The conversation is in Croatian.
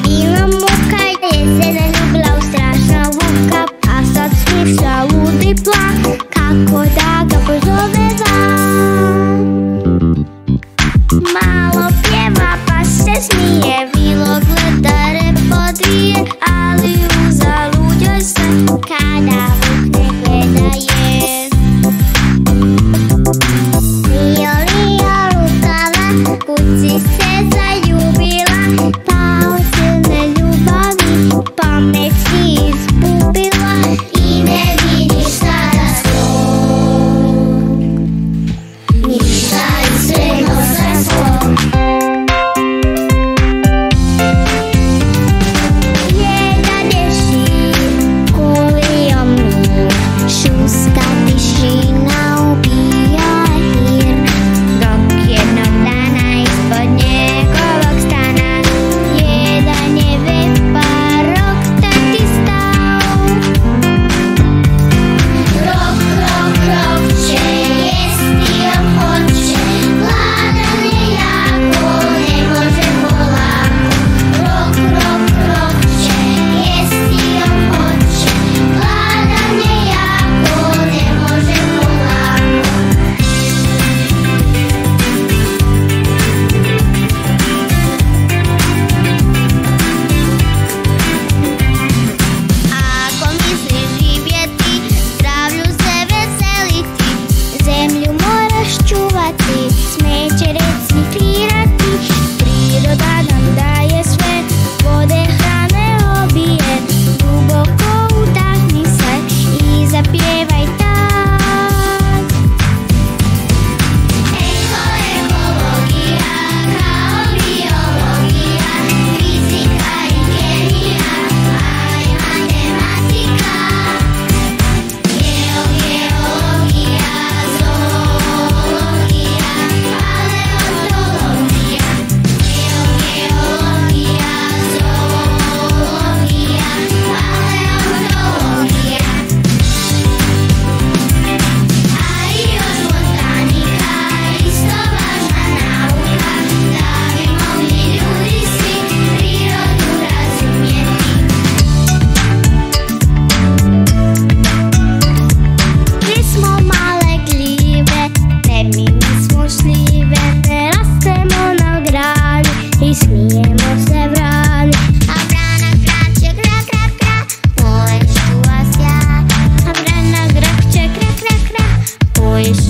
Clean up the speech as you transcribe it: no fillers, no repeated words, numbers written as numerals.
Bila muka, je se zaljubila u strašnog vuka, a sad smišlja ludi plan, kako da ga pozove van. Malo pjeva pa se smije, bilo gleda repodvije, ali uzalud joj se kada vuk ne gleda je. Lija lukava, kuci se zaljubila, pa od silne ljubavi pamet si izgubila i ne vidiš sada svog, ništa iz sveg nosa svog. Jedan Dječji kolijom mir, šusta tišina ubija hir, dok jednog dana ispod njegovog stana jedan je vepar roktati stao. Rok, rok, rokće, jesti on hoće, gladan je jako, ne može polako. Rok, rok, rokće, jesti on hoće, gladan je jako, ne može polako. Ako misliš živjeti, zdravlju se veseliti, zemlju moraš čuvati, smeće reciklirati. Priroda nam daje sve, vode, hrane obije, duboko udahni se i zapjevaj tad. Ekologija kao biologija, fizika i kemija, a i matematika. Geologija, zoologija, paleontologija. Geologija, zoologija, paleontologija. A i još botanika, isto važna nauka, da bi mogli ljudi svi prirodu razumjeti. Mi smo male gljive, ne mi smo šljive, ne rastemo na grani i smijemo se vrani. A vrana kraće kra kra kra, poješću vas ja. A vrana grakće kra kra kra, poješću